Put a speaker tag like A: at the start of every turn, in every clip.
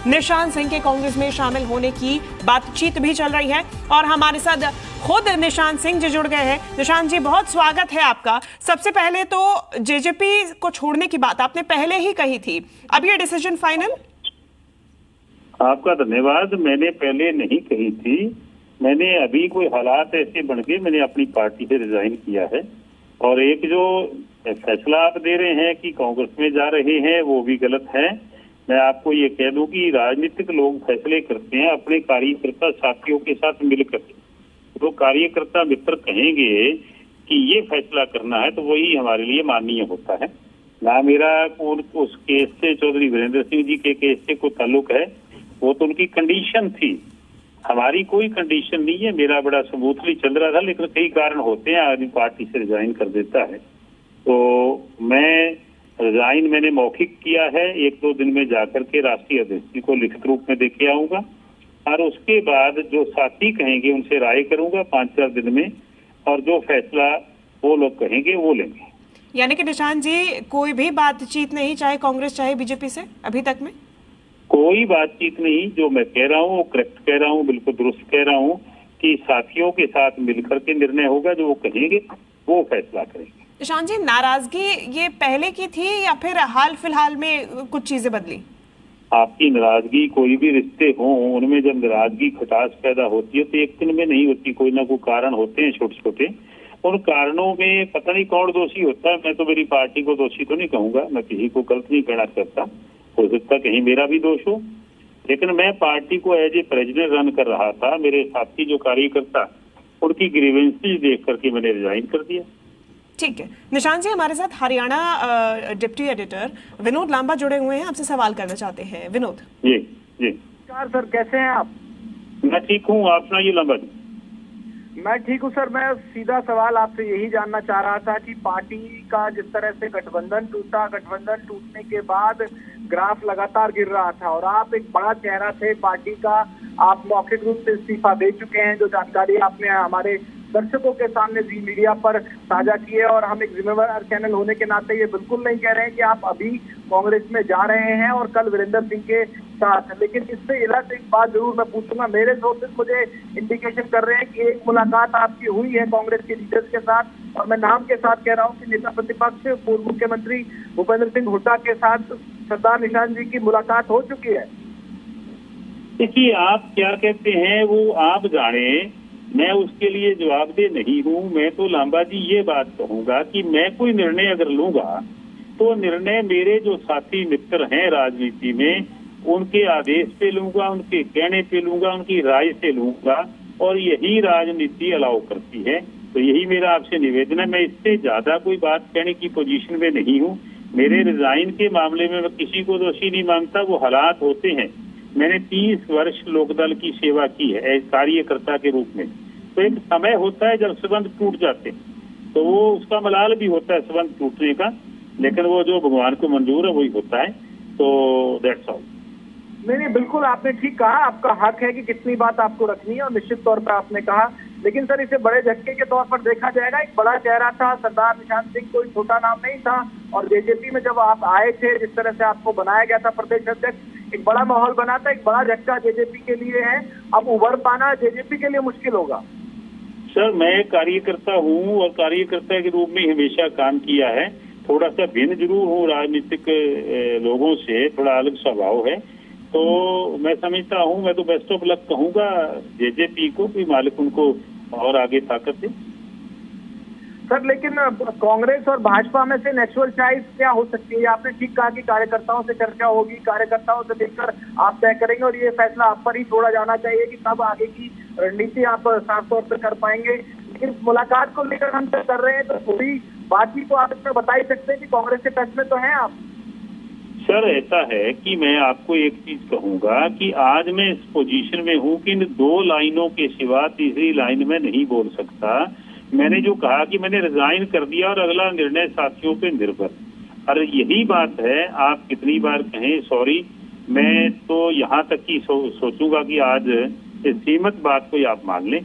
A: निशान सिंह के कांग्रेस में शामिल होने की बातचीत भी चल रही है और हमारे साथ खुद निशान सिंह जी जुड़ गए हैं। निशान जी, बहुत स्वागत है आपका। सबसे पहले तो जेजेपी को छोड़ने की बात आपने पहले ही कही थी, अब ये डिसीजन फाइनल?
B: आपका धन्यवाद। मैंने पहले नहीं कही थी, मैंने अभी कोई हालात ऐसे बन गए, मैंने अपनी पार्टी से रिजाइन किया है। और एक जो फैसला आप दे रहे हैं कि कांग्रेस में जा रहे हैं, वो भी गलत है। मैं आपको ये कह दूं कि राजनीतिक लोग फैसले करते हैं अपने कार्यकर्ता साथियों के साथ मिलकर। तो कार्यकर्ता मित्र कहेंगे कि ये फैसला करना है तो वही हमारे लिए माननीय होता है। ना मेरा उस केस से, चौधरी वीरेंद्र सिंह जी के केस से कोई ताल्लुक है, वो तो उनकी कंडीशन थी, हमारी कोई कंडीशन नहीं है। मेरा बड़ा स्मूथली चल रहा था, लेकिन कई कारण होते हैं, आदमी पार्टी से रिजाइन कर देता है। तो मैं रिजाइन मैंने मौखिक किया है, 1-2 दिन में जाकर के राष्ट्रीय अध्यक्ष जी को लिखित रूप में देके आऊंगा और उसके बाद जो साथी कहेंगे उनसे राय करूंगा 5-4 दिन में, और जो फैसला वो लोग कहेंगे वो लेंगे।
A: यानी कि निशान जी, कोई भी बातचीत नहीं, चाहे कांग्रेस चाहे बीजेपी से अभी तक में?
B: कोई बातचीत नहीं। जो मैं कह रहा हूँ वो करेक्ट कह रहा हूँ, बिल्कुल दुरुस्त कह रहा हूँ कि साथियों के साथ मिलकर के निर्णय होगा, जो वो कहेंगे वो फैसला करेंगे।
A: निशान जी, नाराजगी ये पहले की थी या फिर हाल फिलहाल में कुछ चीजें बदली?
B: आपकी नाराजगी, कोई भी रिश्ते हों उनमें जब नाराजगी खटास पैदा होती है तो एक दिन में नहीं होती, कोई ना कोई कारण होते हैं छोटे छोटे। उन कारणों में पता नहीं कौन दोषी होता है। मैं तो मेरी पार्टी को दोषी तो नहीं कहूंगा, मैं किसी को गलत नहीं कहना चाहता, हो सकता कहीं मेरा भी दोष हो, लेकिन मैं पार्टी को एज ए प्रेसिडेंट रन कर रहा था। मेरे साथी जो कार्यकर्ता, उनकी ग्रीवेंसेस देख करके मैंने रिजाइन कर दिया।
A: ठीक है निशान जी, हमारे साथ हरियाणा डिप्टी एडिटर विनोद लांबा जुड़े हुए हैं, आपसे सवाल करना चाहते हैं। विनोद
B: जी जी।
C: नमस्कार सर, कैसे हैं आप?
B: मैं ठीक हूँ, आप सुनाइए लांबा जी।
C: मैं ठीक हूँ सर। मैं सीधा सवाल आपसे यही जानना चाह रहा था कि पार्टी का जिस तरह से गठबंधन टूटा, गठबंधन टूटने के बाद ग्राफ लगातार गिर रहा था और आप एक बड़ा चेहरा थे पार्टी का, आप मौखिक रूप से इस्तीफा दे चुके हैं, जो जानकारी आपने हमारे दर्शकों के सामने जी मीडिया पर साझा की है। और हम एक जिम्मेदार चैनल होने के नाते ये बिल्कुल नहीं कह रहे हैं कि आप अभी कांग्रेस में जा रहे हैं और कल वीरेंद्र सिंह के साथ, लेकिन इससे इलावा एक बात जरूर मैं पूछूंगा। मेरे सोर्सेज मुझे इंडिकेशन कर रहे हैं कि एक मुलाकात आपकी हुई है कांग्रेस के लीडर्स के साथ, और मैं नाम के साथ कह रहा हूँ कि नेता प्रतिपक्ष पूर्व मुख्यमंत्री भूपेंद्र सिंह हुड्डा के साथ सरदार निशान जी की मुलाकात हो चुकी है।
B: देखिए, आप क्या कहते हैं वो आप जाने, मैं उसके लिए जवाबदेह नहीं हूँ। मैं तो लांबा जी ये बात कहूंगा कि मैं कोई निर्णय अगर लूंगा तो निर्णय मेरे जो साथी मित्र हैं राजनीति में, उनके आदेश पे लूंगा, उनके कहने पे लूंगा, उनकी राय से लूंगा, और यही राजनीति अलाउ करती है। तो यही मेरा आपसे निवेदन है। मैं इससे ज्यादा कोई बात कहने की पोजीशन में नहीं हूँ। मेरे रिजाइन के मामले में मैं किसी को दोषी नहीं मानता, वो हालात होते हैं। मैंने 30 वर्ष लोकदल की सेवा की है कार्यकर्ता के रूप में। तो एक समय होता है जब संबंध टूट जाते हैं, तो वो उसका मलाल भी होता है संबंध टूटने का, लेकिन वो जो भगवान को मंजूर है वही होता है। तो दैट्स ऑल।
C: नहीं, बिल्कुल आपने ठीक कहा, आपका हक है कि कितनी बात आपको रखनी है और निश्चित तौर पर आपने कहा। लेकिन सर, इसे बड़े झटके के तौर पर देखा जाएगा। एक बड़ा चेहरा था सरदार निशान सिंह, कोई छोटा नाम नहीं था, और जेजेपी में जब आप आए थे, जिस तरह से आपको बनाया गया था प्रदेश अध्यक्ष, एक बड़ा माहौल बना था, एक बड़ा झटका जेजेपी के लिए है। अब उभर पाना जेजेपी के लिए मुश्किल होगा।
B: सर, मैं कार्यकर्ता हूँ और कार्यकर्ता के रूप में हमेशा काम किया है। थोड़ा सा भिन्न जरूर हूँ राजनीतिक लोगों से, थोड़ा अलग स्वभाव है। तो मैं समझता हूँ, मैं तो बेस्ट ऑफ लक कहूँगा जेजेपी को, कोई मालिक उनको और आगे ताकत दे।
C: सर, लेकिन कांग्रेस और भाजपा में से नेचुरल चॉइस क्या हो सकती है? आपने ठीक कहा कि कार्यकर्ताओं से चर्चा होगी, कार्यकर्ताओं से देखकर आप तय करेंगे और ये फैसला आप पर ही छोड़ा जाना चाहिए कि तब आगे की रणनीति आप साफ तौर पर कर पाएंगे। लेकिन मुलाकात को लेकर हम तय कर रहे हैं, तो थोड़ी बातचीत को आप इसमें बता ही सकते हैं कि कांग्रेस के टच में तो हैं आप।
B: सर, ऐसा है कि मैं आपको एक चीज कहूंगा कि आज मैं इस पोजीशन में हूँ कि इन 2 लाइनों के सिवा तीसरी लाइन में नहीं बोल सकता। मैंने जो कहा कि मैंने रिजाइन कर दिया और अगला निर्णय साथियों पे निर्भर। और यही बात है, आप कितनी बार कहें सॉरी, मैं तो यहाँ तक ही सोचूंगा कि आज इस सीमित बात को आप मान लें।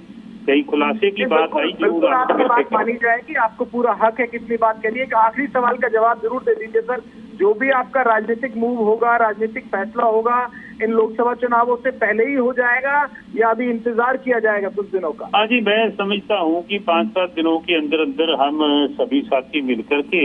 B: कई खुलासे की बात आई,
C: बिल्कुल आपकी बात मानी जाएगी, आपको पूरा हक है कितनी बात के लिए। एक आखिरी सवाल का जवाब जरूर दे दीजिए सर, जो भी आपका राजनीतिक मूव होगा, राजनीतिक फैसला होगा, इन लोकसभा चुनावों से पहले ही हो जाएगा या अभी इंतजार किया जाएगा कुछ दिनों का?
B: हाँ जी, मैं समझता हूँ कि 5-7 दिनों के अंदर अंदर हम सभी साथी मिलकर के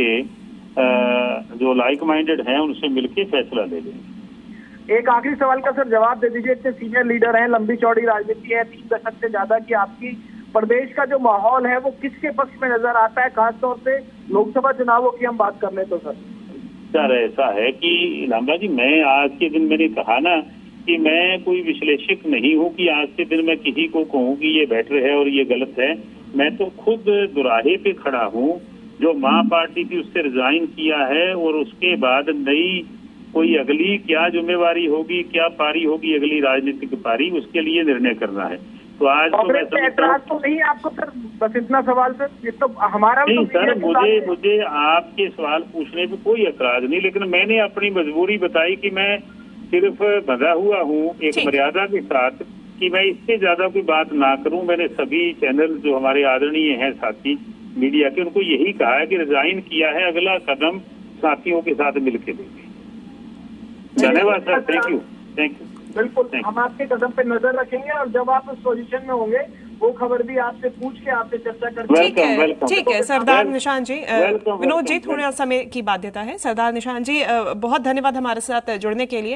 B: जो लाइक माइंडेड हैं उनसे मिलकर फैसला ले लेंगे।
C: एक आखिरी सवाल का सर जवाब दे दीजिए। इतने सीनियर लीडर हैं, लंबी चौड़ी राजनीति है, 3 दशक से ज्यादा की आपकी, प्रदेश का जो माहौल है वो किसके पक्ष में नजर आता है? खासतौर से लोकसभा चुनावों की हम बात कर ले तो
B: सर ऐसा है कि लांबा जी, मैं आज के दिन मैंने कहा ना कि मैं कोई विश्लेषक नहीं हूँ कि आज के दिन मैं किसी को कहूँ कि ये बेटर है और ये गलत है। मैं तो खुद दुराहे पे खड़ा हूँ। जो माँ पार्टी थी उससे रिजाइन किया है और उसके बाद नई कोई अगली क्या जिम्मेवारी होगी, क्या पारी होगी, अगली राजनीतिक पारी, उसके लिए निर्णय करना है। तो आज तो मैं समझता हूँ
C: तो नहीं आपको सर, बस इतना सवाल सर, ये तो हमारा
B: नहीं
C: तो
B: सर, मुझे आपके सवाल पूछने पे कोई एतराज नहीं, लेकिन मैंने अपनी मजबूरी बताई कि मैं सिर्फ बंधा हुआ हूँ एक मर्यादा के साथ कि मैं इससे ज्यादा कोई बात ना करूं। मैंने सभी चैनल जो हमारे आदरणीय हैं साथी मीडिया के, उनको यही कहा है कि रिजाइन किया है, अगला कदम साथियों के साथ मिलकर देंगे। धन्यवाद सर, थैंक यू।
C: बिल्कुल, हम आपके कदम पे नजर रखेंगे और जब आप उस पोजीशन में होंगे वो खबर भी आपसे पूछ के आपसे चर्चा करके।
A: ठीक है सरदार निशान जी। विनोद जी, थोड़ा समय की बाध्यता है। सरदार निशान जी, बहुत धन्यवाद हमारे साथ जुड़ने के लिए।